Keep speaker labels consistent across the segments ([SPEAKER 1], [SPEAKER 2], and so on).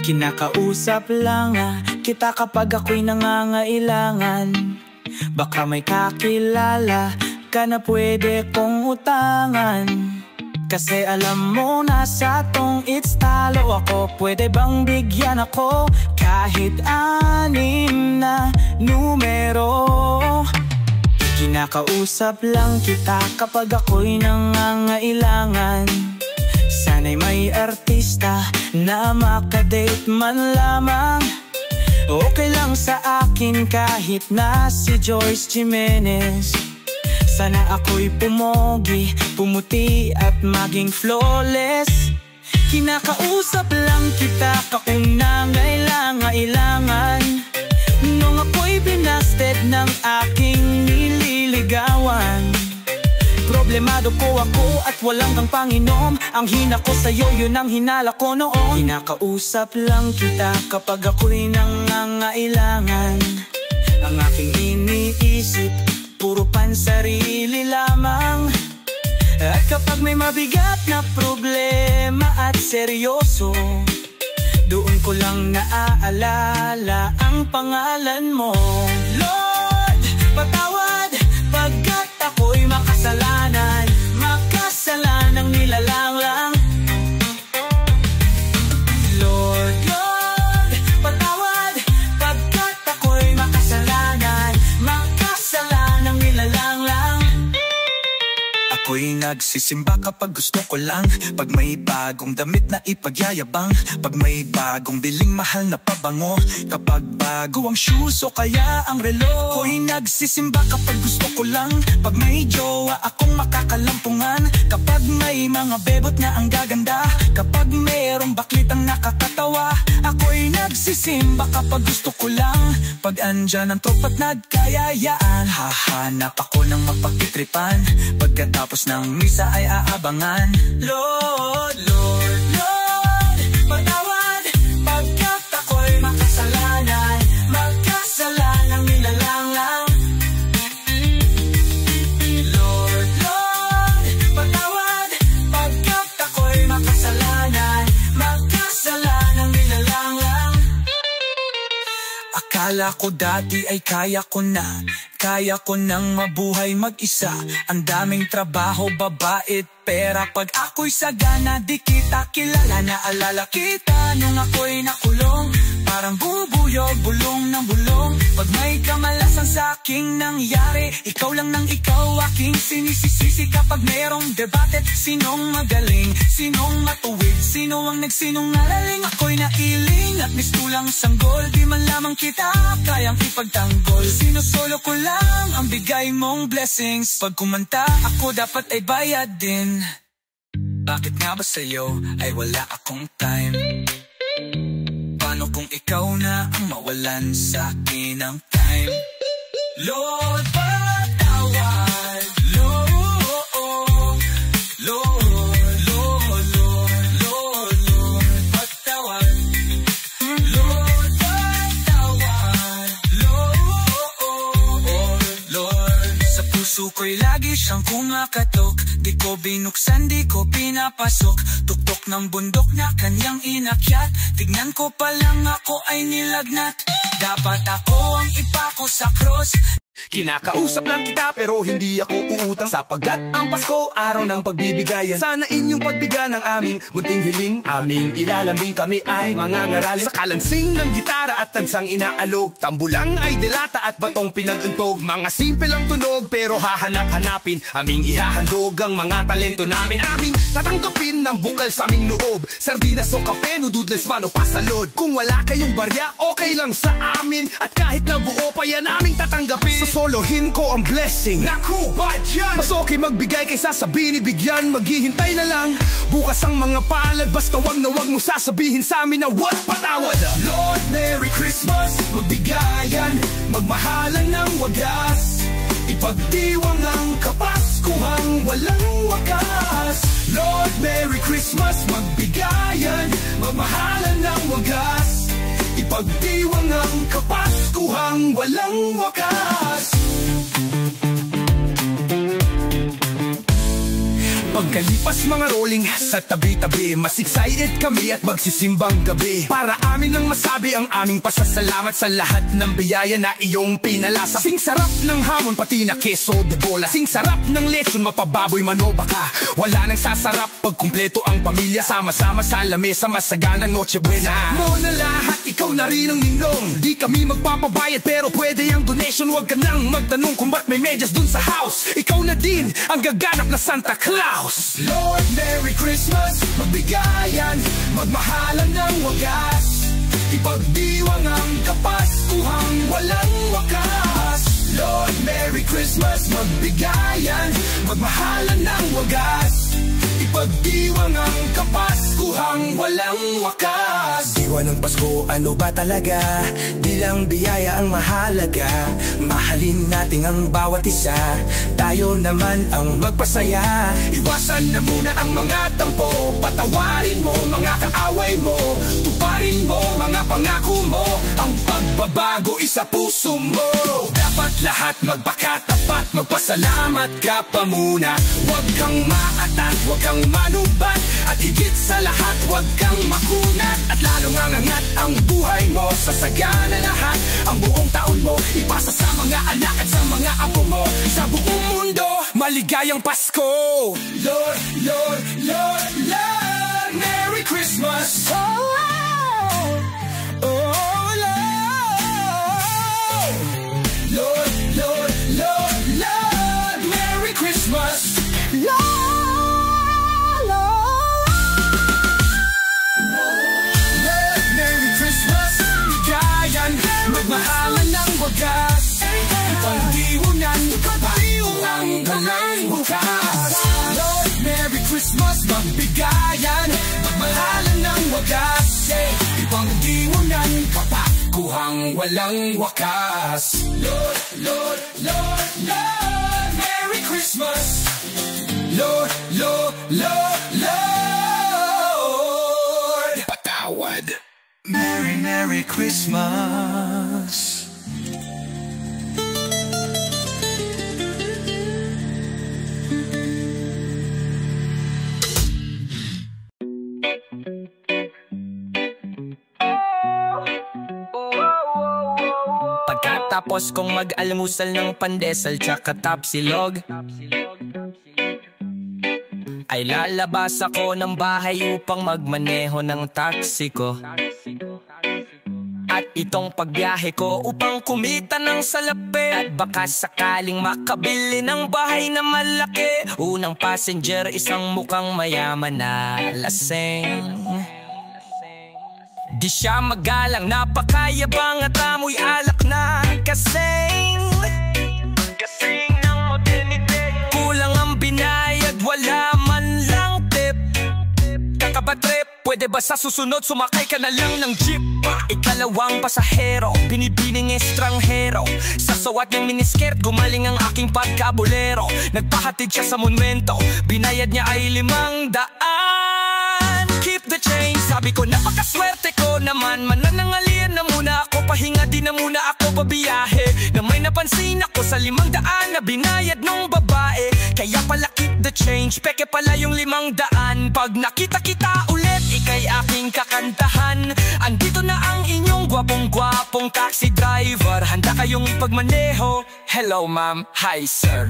[SPEAKER 1] Kinakausap lang kita kapag ako'y nangangailangan. Baka may kakilala ka na pwede kong utangan. Kasi alam mo na sa tong it's talo ako. Pwede bang bigyan ako kahit 6 na numero? Kinakausap lang kita kapag ako'y nangangailangan. Sana'y may artista na makadate man lamang. Okay lang sa akin kahit na si Joyce Jimenez. Sana ako'y pumogi, pumuti at maging flawless. Kinakausap lang kita kung nangailangan. Nung ako'y binasted ng aking nililigawan. Problemado po ako at walang kang panginom. Ang hina ko sa'yo, yun ang hinala ko noon. Kinakausap lang kita kapag ako'y nangangailangan. Ang aking iniisip, puro pansarili lamang. At kapag may mabigat na problema at seryoso, doon ko lang naaalala ang pangalan mo. Lord, patawad pagkat ako'y makasalanan. Makasalanang nilalang lang. Lord, Lord, patawad pagkat ako'y makasalanan. Makasalanang nilalang lang. Ako'y nagsisimba kapag gusto ko lang. Pag may bagong damit na ipagyayabang. Pag may bagong biling mahal na pabango. Kapag bago ang shoes o kaya ang relo. Ako'y nagsisimba kapag gusto ko lang. Pag may jowa akong makakalampungan. Kapag may mga bebot na ang gaganda. Kapag mayroong baklitang nakakatawa. Ako'y nagsisimba kapag gusto ko lang. Pag andyan ang tropa't nagkayayaan. Hahanap ako ng mapakitripan. Pagkatapos ng misa ay aabangan. Lord, Lord, Lord, patawad pagkat ako'y makasalanan. Magkasalanang nilalang lang. Lord, Lord, patawad pagkat ako'y makasalanan. Magkasalanang nilalang lang. Akala ko dati ay kaya ko na. Kaya ko nang mabuhay mag-isa. Ang daming trabaho, babae't pera. Pag ako'y sagana, di kita kilala. Naalala kita nung ako'y nakulong. Parang bubuyog, bulong ng bulong. Pag may kamalasan sa aking nangyari, ikaw lang nang ikaw aking sinisisisi. Kapag merong debate, sinong magaling, sinong matuwid, sino ang nagsinungaling. Ako'y nailing at mistulang sanggol. Di man lamang kita kayang ipagtanggol. Sinusolo ko lang ang bigay mong blessings. Pag kumanta ako dapat ay bayad din. Bakit nga ba sa'yo ay wala akong time? Paano kung ikaw na ang mawalan sa akin ng time? Lord, patawad. Lord, Lord, Lord, Lord, Lord, Lord, patawad. Lord, patawad. Lord, Lord, sa puso ko'y lagi siyang kumakatok. Di ko binuksan, di ko pinapasok. Tuktok ng bundok na kanyang inakyat. Tignan ko pa lang ako ay nilagnat. Dapat ako ang ipako sa cross.
[SPEAKER 2] Kinakausap lang kita pero hindi ako uutang. Sapagkat ang Pasko, araw ng pagbibigayan. Sana inyong pagbigyan ng aming munting hiling. Aming ilalambing kami ay mga ngaralin. Sa kalansing ng gitara at tansang inaalog. Tambulang ay delata at batong pinag-untog. Mga simple lang tunog pero hahanap-hanapin. Aming ihahandog ang mga talento namin. Aming tatanggapin ng bukal sa aming loob. Sardinas o kape, noodles man o pasalod. Kung wala kayong barya, okay lang sa amin. At kahit na buo pa yan aming tatanggapin. Sosolohin ko ang blessing. Naku, ba dyan? Mas okay magbigay kaysa sa binibigyan. Maghihintay na lang bukas ang mga palad. Basta wag na wag mo sasabihin sa amin na what patawad. Lord, Merry Christmas. Magbigayan, magmahalan ng wagas. Ipagdiwang ang kapaskuhang walang wakas. Lord, Merry Christmas. Magbigayan, magmahalan ng wagas. Ipagdiwang ang kapaskuhang walang wakas. Pagkalipas mga rolling sa tabi-tabi, mas excited kami at magsisimbang gabi, para amin lang masabi ang aming pasasalamat sa lahat ng biyaya na iyong pinalasa. Sing sarap ng hamon pati na keso de bola, sing sarap ng lechon mapababoy manobaka. Wala nang sasarap pag kumpleto ang pamilya, sama-sama sa lamesa masaganang Noche Buena. Mo na lahat, ikaw na rin ang ninong. Di kami magpapabayad pero pwede ang donation. Huwag ka nang magtanong kung ba't may medyas dun sa house. Ikaw na din ang gaganap na Santa Claus. Lord, Merry Christmas, magbigayan, magmahalan ng wagas, ipagdiwang ang kapaskuhang walang wakas. Lord, Merry Christmas, magbigayan, magmahalan ng wagas, ipagdiwang ang kapaskuhang walang wakas. Diwa ng Pasko, ano ba talaga? Di lang biyaya ang mahalaga. Mahalin natin ang bawat isa, tayo naman ang magpasaya. Iwasan na muna ang mga tampo, patawarin mo mga kaaway mo, tuparin mo mga pangako mo, ang pagbabago isa puso mo. Dapat lahat magpakatapat, magpasalamat ka pa muna. Huwag kang maatat, huwag kang manubat, at higit sa lahat huwag kang makunat. At lalong angat ang buhay mo, sasagana lahat ang buong taon mo, ipasa sa mga anak at sa mga apo mo, sa buong mundo maligayang Pasko. Lord, Lord, Lord, Lord, Merry Christmas. Oh, oh, oh, Lord, Lord, Lord, Lord, Lord, Merry Christmas. Lord, Lord, Merry Christmas. Bigayan, magmahalan ng wagas, ipagdiwunan, kapatiwang walang wakas. Lord, Merry Christmas, magbigayan, magmahalan ng wagas, ipagdiwunan, kapatkuhang walang wakas. Lord, Lord, Lord, Lord, Merry Christmas. Lord, Lord, Lord, Lord, patawad. Merry, Merry Christmas.
[SPEAKER 1] Pagkatapos kong mag-almusal ng pandesal tsaka tapsilog, ay lalabas ako ng bahay upang magmaneho ng taxi ko. At itong pagbiyahe ko upang kumita ng salapi, at baka sakaling makabili ng bahay na malaki. Unang passenger, isang mukhang mayaman na laseng. Di siya magalang, napakayabang at amoy alak na kasing ng modernite. Kulang ang binayad, wala man lang tip. Kakabatrip, pwede ba sa susunod sumakay ka na lang ng jeep? Ikalawang pasahero, binibining estranghero. Sa suwat ng miniskirt, gumaling ang aking pagkabulero. Nagpahatid siya sa monumento, binayad niya ay 500. Keep the change, sabi ko napakaswerte ko naman. Mananangalian na muna ako, pahinga din na muna ako pabiyahe. Na may napansin ako sa 500 na binayad nung babae. Kaya pala keep the change, peke pala yung 500. Pag nakita kita ulit, ikay aking kakantahan. Andito na ang inyong gwapong-gwapong taxi driver. Handa kayong ipagmaneho. Hello ma'am, hi sir.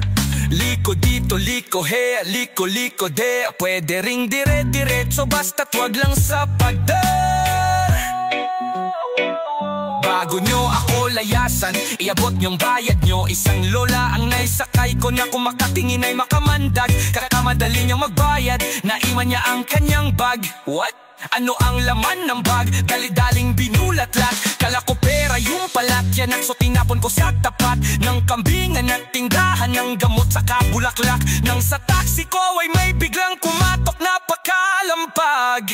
[SPEAKER 1] Liko dito, liko he, liko de. Pwede ring dire-diretso, basta't wag lang sa pader. Bago nyo ako layasan, iabot nyong bayad nyo. Isang lola ang naisakay ko na kung makatingin ay makamandag. Kakamadali niyang magbayad, naiwan niya ang kanyang bag. What? Ano ang laman ng bag? Dali-daling binulatlat. Kala ko pera yung palat, yan ang so tinapon ko sa tapat ng kambingan at tindahan ng gamot sa kabulaklak. Nang sa taxi ko ay may biglang kumatok na pakalampag.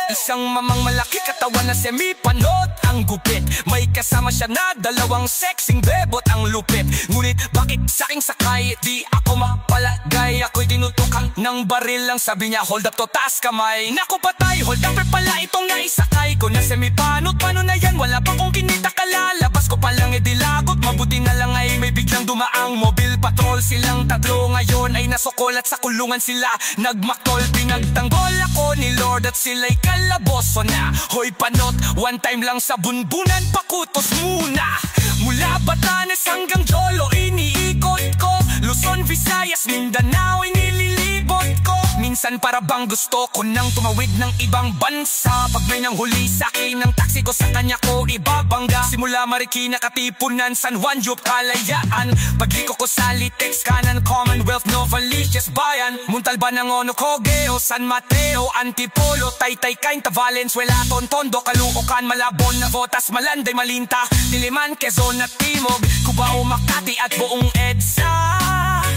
[SPEAKER 1] Isang mamang malaki katawan na semi-panot ang gupit. May kasama siya na 2 sexing bebot ang lupit. Ngunit bakit saking sakay di ako mapalagay? Ako'y tinutukan ng baril lang, sabi niya hold up to, taas kamay. Naku patay, hold up pala itong naisakay ko na semi-panot. Paano na yan, wala pa kong kinita, kalalabas Pasko pa lang dilagot, mabuti na lang ay may biglang dumaang mobile patrol. Silang tatlo ngayon ay nasukol at sa kulungan sila nagmaktol. Pinagtanggol ako ni Lord at sila'y kalaboso na. Hoy panot, one time lang sa bunbunan, pakutos muna. Mula Batanes hanggang Jolo iniikot ko, Luzon, Visayas, Mindanao ay nililibot ko. Minsan para bang gusto ko nang tumawid ng ibang bansa. Pag may nang huli sa'kin ng taxi ko, sa kanya ko ibabangga. Simula Marikina, Katipunan, San Juan, Yup, Kalayaan. Pagliko ko sa Litex, Kanan, Commonwealth, Novaliches, Bayan, Montalban, Angono, Cogeo, San Mateo, Antipolo, Taytay, Cainta, Valenzuela, Tondo, Caloocan, Malabon, Navotas, Malanday, Malinta, Diliman, Quezon at Timog, Cubao, Makati at buong EDSA,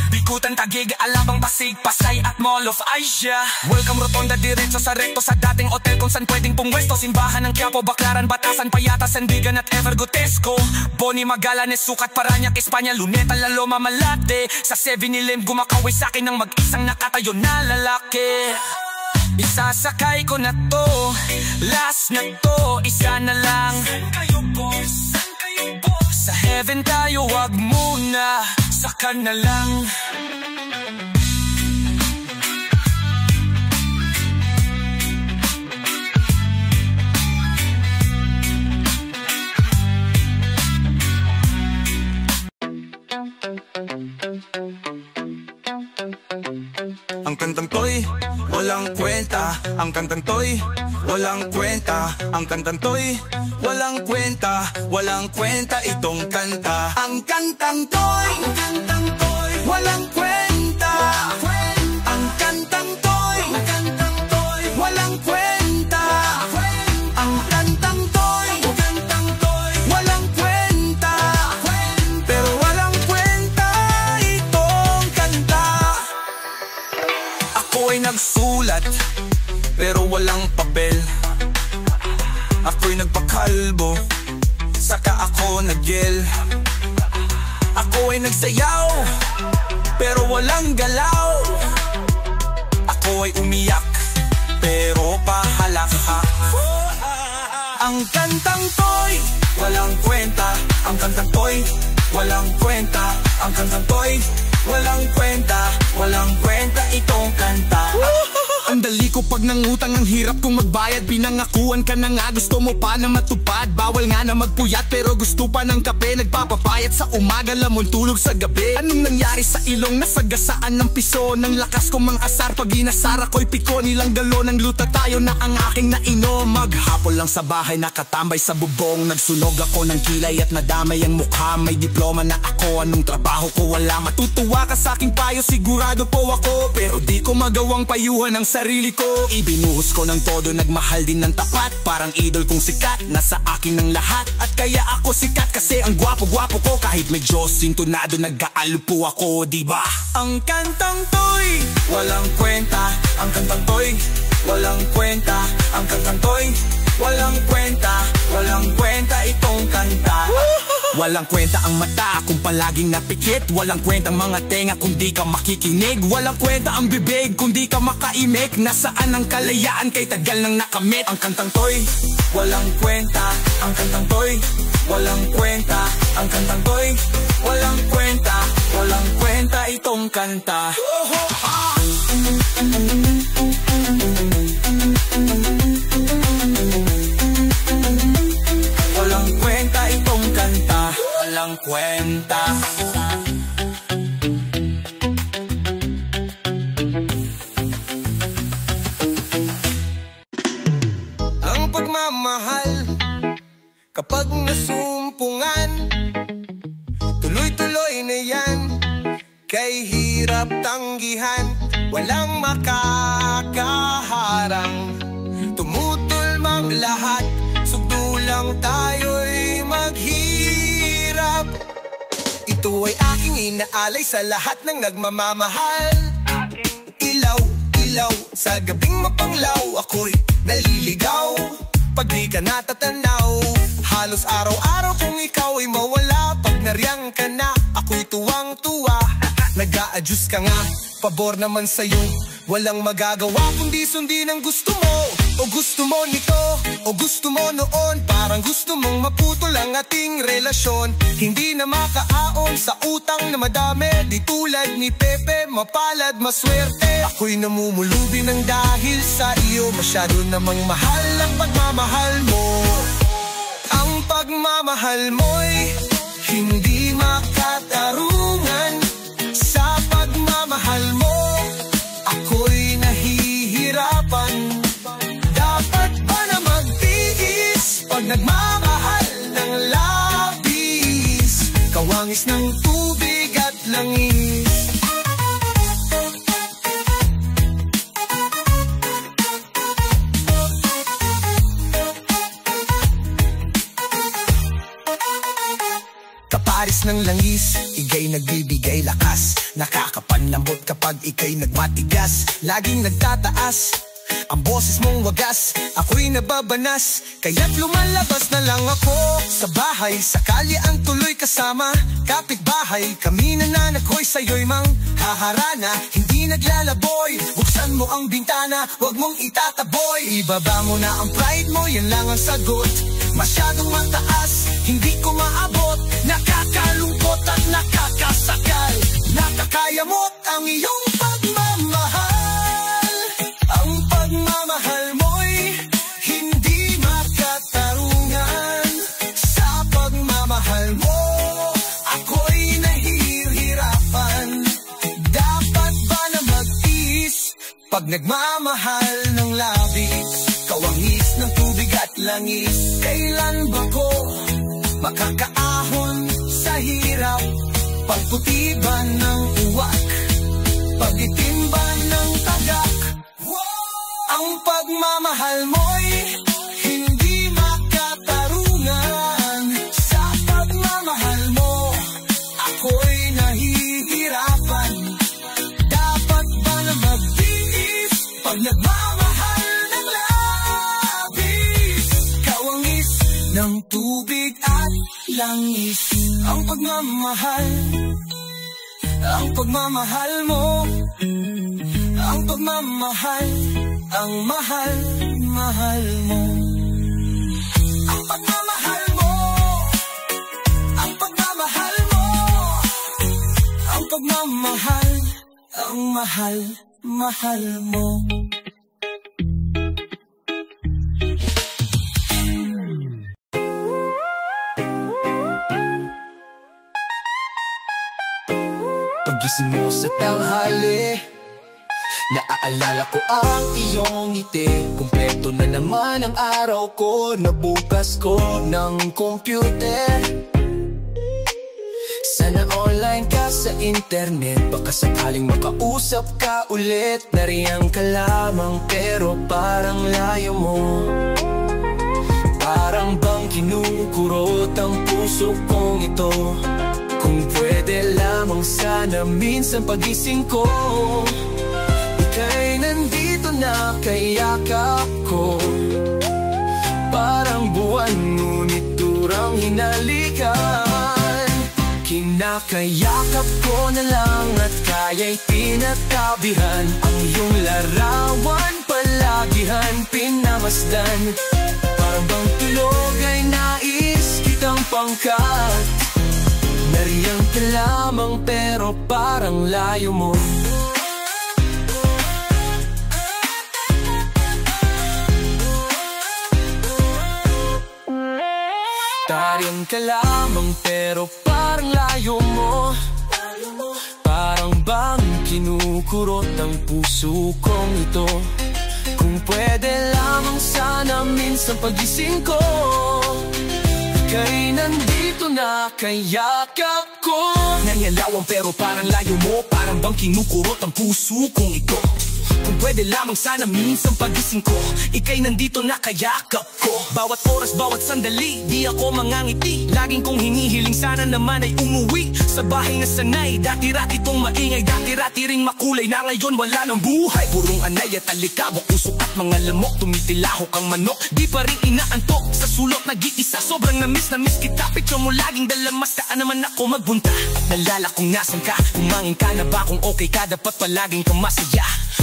[SPEAKER 1] Bikutan, Taguig, Alabang, Pasig, Pasay at Mall of Asia. Welcome Rotonda, diretso sa rekto sa dating hotel kung saan pwedeng pumwesto. Simbahan ng Quiapo, Baclaran, Batasan, Payata, Sandigan at Evergotesco, Boni, Magallanes, Sucat, Parañaque, Espanya, Luneta, La Loma, Malate. Sa 7-Eleven gumakaway sa'kin ng mag-isang nakatayo na lalaki. Isasakay ko na to, last na to, isa na lang. Saan kayo boss? Saan kayo boss? Sa heaven tayo, wag muna, saka na lang.
[SPEAKER 2] Ang kantang to'y walang kwenta. Ang kantang to'y walang kwenta. Ang kantang to'y walang kwenta. Walang kwenta itong kanta. Ang kantang to'y walang kwenta. Ang kantang to'y walang kwenta. Ang kantang to'y walang kwenta. Pero walang kwenta itong kanta. Ako'y nagsulat pero walang papel. Ako'y nagpakalbo, saka ako nagyel. Ako ay nagsayaw pero walang galaw. Ako ay umiyak pero pahalakha. Ang kantang to'y walang kwenta. Ang kantang to'y walang kwenta. Ang kantang to'y walang kwenta. Walang kwenta itong kanta. Ang dali ko pag nangutang, ang hirap kong magbayad. Pinangakuan ka na nga, gusto mo pa na matupad. Bawal nga na magpuyat pero gusto pa ng kape. Nagpapapayat sa umaga, lamon tulog sa gabi. Anong nangyari sa ilong? Nasagasaan ng piso. Ng lakas ko mang asar, pag inasar ako'y piko. Nilang galon ng luta tayo na ang aking nainom. Maghapon lang sa bahay, nakatambay sa bubong. Nagsunog ako ng kilay at nadamay ang mukha. May diploma na ako, anong trabaho ko wala. Matutuwa ka sa aking payo, sigurado po ako. Pero di ko magawang payuhan ang sarili ko. Ibinuhos ko ng todo, nagmahal din ng tapat. Parang idol kong sikat, nasa akin ng lahat. At kaya ako sikat kasi ang gwapo-gwapo ko. Kahit medyo sintonado, nag-aalupo ako, diba? Ang kantang to'y walang kwenta. Ang kantang to'y walang kwenta. Ang kantang to'y walang kwenta. Walang kwenta itong kanta. Walang kwenta ang mata kung palaging napikit. Walang kwenta ang mga tenga kung di ka makikinig. Walang kwenta ang bibig kung di ka makaimik. Nasaan ang kalayaan kay tagal nang nakamit. Ang kantang to'y walang kwenta. Ang kantang to'y walang kwenta. Ang kantang to'y walang kwenta. Walang kwenta itong kanta. Walang kwenta itong kanta. Walang kwenta. Ang pagmamahal kapag nasumpungan, tuloy-tuloy na yan. Kay hirap tanggihan, walang makakaharang. Tumutol mang lahat, sugdulang tayo'y maghirap. Ito ay aking inaalay sa lahat ng nagmamamahal. Ilaw, ilaw, sa gabing mapanglaw, ako'y naliligaw pag di ka natatanaw. Halos araw-araw kung ikaw ay mawala. Pag nariyang ka na, ako'y tuwang-tuwa. Nag-a-adjust ka nga, pabor naman sa'yo. Walang magagawa kundi sundin ang gusto mo. O gusto mo nito, o gusto mo noon, parang gusto mong maputol ang ating relasyon. Hindi na makaaon sa utang na madami, di tulad ni Pepe, mapalad, maswerte. Ako'y namumulubi ng dahil sa iyo, masyado namang mahal ang pagmamahal mo. Ang pagmamahal mo'y hindi makatarungan. Sa pagmamahal mo, ako'y nahihirapan. Dapat ba na magtiis pag nagmamahal ng labis? Kawangis ng tubig at langis. Kaparis ng langis, ika'y nagbibigay lakas. Nakakapanlambot kapag ika'y nagmatigas. Laging nagtataas ang boses mong wagas, ako'y nababanas. Kaya't lumalabas na lang ako sa bahay, sakali ang tuloy kasama. Kapitbahay, kami nananakoy sa'yo'y mang haharana. Hindi naglalaboy, buksan mo ang bintana, huwag mong itataboy. Ibaba mo na ang pride mo, yan lang ang sagot. Masyadong mataas, hindi ko maabot. Nakakalungkot at nakakasakal. Nakakaya mo't ang iyong pagmamahal. Ang pagmamahal mo'y hindi makatarungan. Sa pagmamahal mo, ako'y nahihirapan. Dapat ba na magtiis pag nagmamahal ng labis? Kawangis ng tubig at langis. Kailan ba ko makakaahon sa hirap? Pagputi ba ng uwak? Pagitim ba ng tagak? Ang pagmamahal mo'y hindi makatarungan. Sa pagmamahal mo, ako'y nahihirapan. Dapat ba na magtiis pag nagmamahal ng labis? Kawangis ng tubig at langis. Ang pagmamahal, ang pagmamahal mo, ang pagmamahal, ang mahal-mahal mo. Ang pagmamahal mo, ang pagmamahal mo, ang pagmamahal, ang mahal-mahal mo.
[SPEAKER 1] Pagising mo sa tanghali, naaalala ko ang iyong ngiti. Kumpleto na naman ang araw ko, nabukas ko ng computer. Sana online ka sa internet, baka sakaling makausap ka ulit. Nariyang ka lamang pero parang layo mo. Parang bang kinukurot ang puso kong ito. Kung pwede lamang sana minsan pagising ko, ika'y nandito na kayakap ko. Parang buwan ngunit turang hinalikan. Kinakayakap ko na lang at kaya'y tinatabihan. Ang iyong larawan palagihan pinamasdan. Parang bang tulog ay nais kitang pangkat. Nariyang ka lamang pero parang layo mo. Tariyan ka lamang pero parang layo mo. Parang bang kinukurot ang puso kong ito. Kung pwede lamang sana minsan pagising ko, ika'y nandito na kayakap ko.
[SPEAKER 2] Nangyalawang pero parang layo mo, parang bang kinukurot ang puso kong ito. Kung pwede lamang sana minsan pagising ko, ika'y nandito na kayakap ko. Bawat oras, bawat sandali, di ako mangangiti. Laging kong hinihiling sana naman ay umuwi sa bahay na sanay. Dati-rati tong maingay, dati-rati ring makulay. Na ngayon wala ng buhay, purong anay at alikabok. Usok at mga lamok, tumitilahok ang manok. Di pa rin inaantok, sa sulot nag-iisa. Sobrang na-miss kita, picture mo laging dalamas. Saan naman ako magbunta? At nalala kung nasan ka, kumangin ka na ba? Kung okay ka, dapat palaging ka masaya.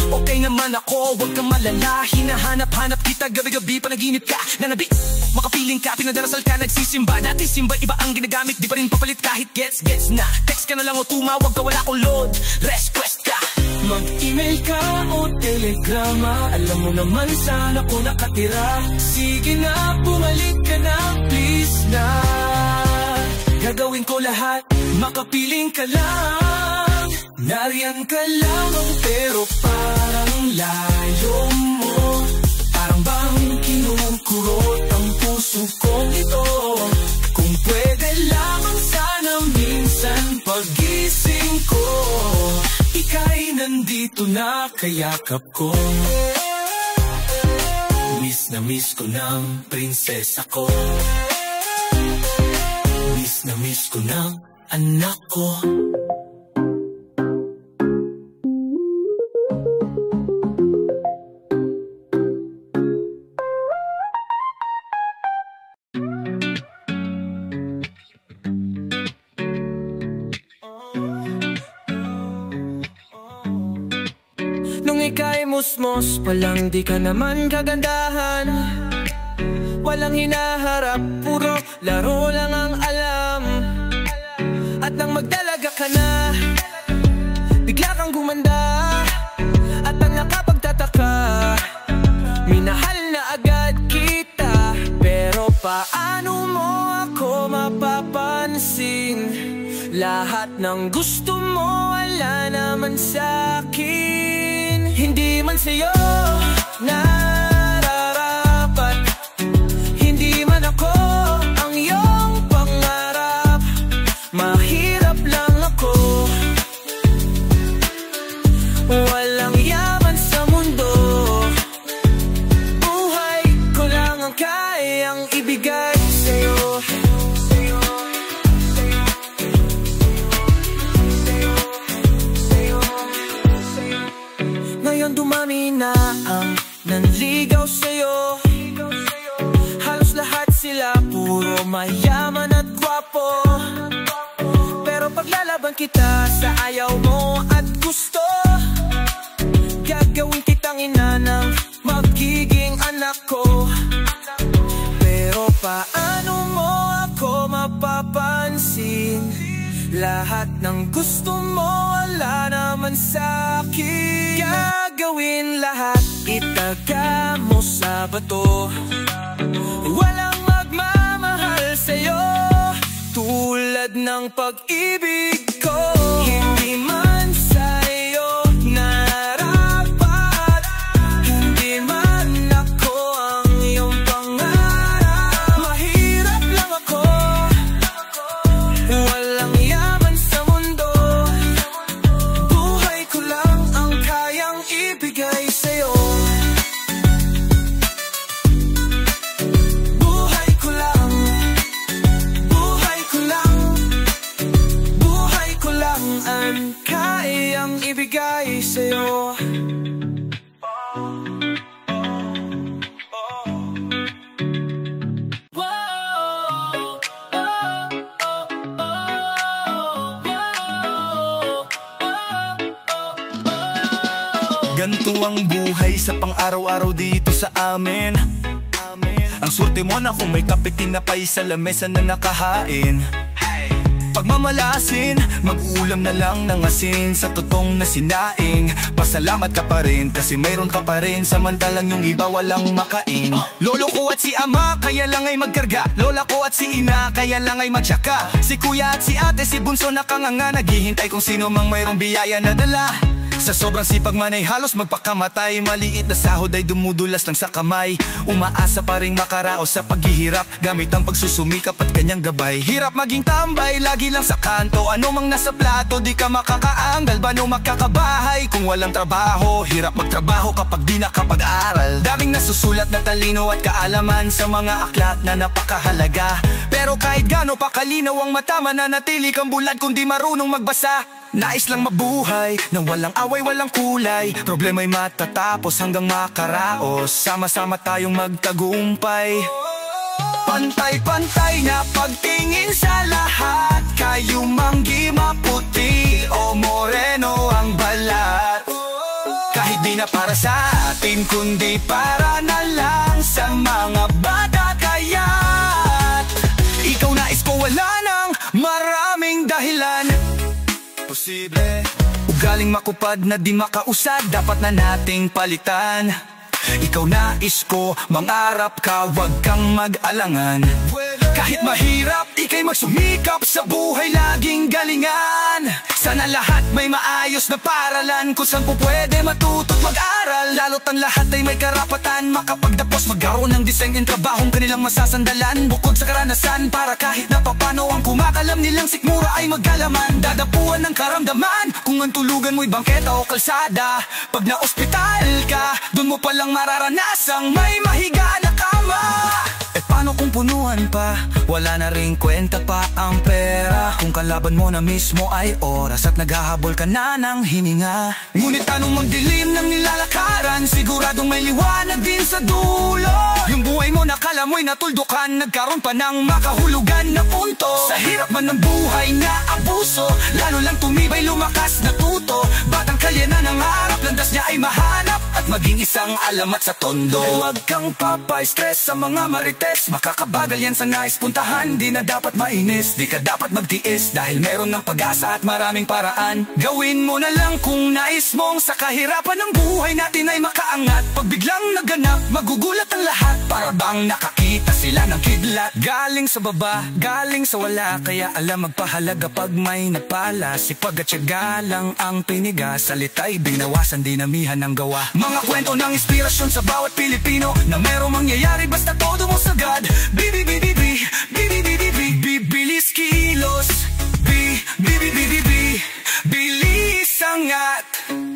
[SPEAKER 2] Okay naman ako, huwag kang malala. Hinahanap-hanap kita, gabi-gabi panaginip ka. Nanabik, makapiling ka, pinadarasal ka, nagsisimba. Dati simba, iba ang ginagamit, di pa rin papalit kahit gets na. Text ka na lang o tumawag ka, wala ko load, request ka. Mag-email ka o telegrama, alam mo naman saan ako nakatira. Sige na, bumalik ka na, please na. Gagawin ko lahat, makapiling ka lang. Nariyan ka lamang pero parang layo mo. Parang bang kinukurot ang puso kong ito. Kung pwede lamang sana minsan pagising ko, ika'y nandito na kayakap ko. Miss na miss ko ng prinsesa ko. Miss na miss ko ng anak ko. Nung ika'y musmos pa lang, di ka naman kagandahan. Walang hinaharap, puro laro lang ang alam. At nang magdalaga ka na, bigla kang gumanda. At ang nakapagtataka, minahal na agad kita. Pero paano mo ako mapapansin? Lahat ng gusto mo wala naman sa'kin. Hindi man sa'yo nararapat, hindi man ako ang iyong pangarap. Mahirap lang ako, walang yaman sa mundo. Buhay ko lang ang kayang ibigay sa'yo. Ngayon dumami na ang nanligaw sa'yo. Halos lahat sila puro mayaman at gwapo. Pero paglalaban kita sa ayaw mo at gusto, gagawin kitang ina ng magiging anak ko. Pero paano mo ako mapapansin? Lahat ng gusto mo wala naman sa'kin. Gagawin lahat, itaga mo sa bato. Walang magmamahal sa'yo tulad ng pag-ibig ko. Hindi man sa'yo narapat, hindi man ako ang iyong pangarap. Mahirap lang ako, walang yaman sa mundo. Buhay ko lang ang kayang ibigay sa'yo. Buhay ko lang, buhay ko lang, buhay ko lang ang kayang ibigay sa'yo.
[SPEAKER 1] Ganto ang buhay sa pang-araw-araw dito sa amin. Ang surte mo na kung may kape tinapay sa lamesa na nakahain. Pagmamalasin, mag-ulam na lang ng asin sa tutong na sinaing. Pasalamat ka pa rin kasi mayroon ka pa rin, samantalang yung iba walang makain. Lolo ko at si ama kaya lang ay magkarga, lola ko at si ina kaya lang ay magtsaka. Si kuya at si ate, si bunso nakanganga, naghihintay kung sino mang mayroong biyaya na dala. Sa sobrang sipag man ay halos magpakamatay, maliit na sahod ay dumudulas lang sa kamay. Umaasa pa rin makaraos sa paghihirap gamit ang pagsusumikap at kanyang gabay. Hirap maging tambay, lagi lang sa kanto, ano mang nasa plato, di ka makakaanggal. Bano makakabahay kung walang trabaho? Hirap magtrabaho kapag di nakapag-aral. Daming nasusulat na talino at kaalaman sa mga aklat na napakahalaga. Pero kahit gaano pa kalinaw ang mata, mananatili kang bulag kung di marunong magbasa. Nais lang mabuhay nang walang away, walang kulay. Problema'y matatapos hanggang makaraos. Sama-sama tayong magtagumpay. Pantay-pantay na pagtingin sa lahat. Kayo manggi, maputi o moreno ang balat. Kahit di na para sa atin, kundi para na lang sa mga bata. Kaya't ikaw nais ko, wala nang maraming dahilan. Posible ugaling makupad na di makausad, dapat na nating palitan. Ikaw nais ko, mangarap ka, wag kang mag-alangan. Kahit mahirap, ika'y magsumikap sa buhay, laging galingan. Sana lahat may maayos na paralan, kung saan po pwede matuto't mag-aral. Lalo't ang lahat ay may karapatan makapagtapos, magkaroon ng design and trabahong kanilang masasandalan. Bukod sa karanasan, para kahit na papano ang kumakalam nilang sikmura ay magkalaman. Dadapuan ng karamdaman kung ang tulugan mo'y bangketa o kalsada. Pag na-ospital ka, dun mo palang mararanasang may mahiga na kama. Eh paano kung punuan pa? Wala na ring kwenta pa ang pera, kung kalaban mo na mismo ay oras at naghahabol ka na ng hininga. Ngunit anong magdilim ng nilalakaran, siguradong may liwanag din sa dulo. Yung buhay mo nakala mo'y natuldukan, nagkaroon pa ng makahulugan na punto. Sa hirap man ng buhay na abuso, lalo lang tumibay, lumakas, natuto. Batang kalye na nangarap, landas niya ay mahanap at maging isang alamat sa tondo. Huwag kang papay-stress sa mga marites, makakabagal yan sa nais puntahan. Di na dapat mainis, di ka dapat magtiis, dahil meron ng pag-asa at maraming paraan. Gawin mo na lang kung nais mong sa kahirapan ng buhay natin ay makaangat. Pag biglang naganap, magugulat ang lahat, para bang nakakita sila ng kidlat. Galing sa baba, galing sa wala, kaya alam magpahalaga pag may nagpala. Sipag at tiyaga lang ang piniga, salita'y binawasan, dinamihan ng gawa. Mga kwento ng inspirasyon sa bawat Pilipino, na merong mangyayari basta todo mo sagad. Bibilis kilos, bilis angat.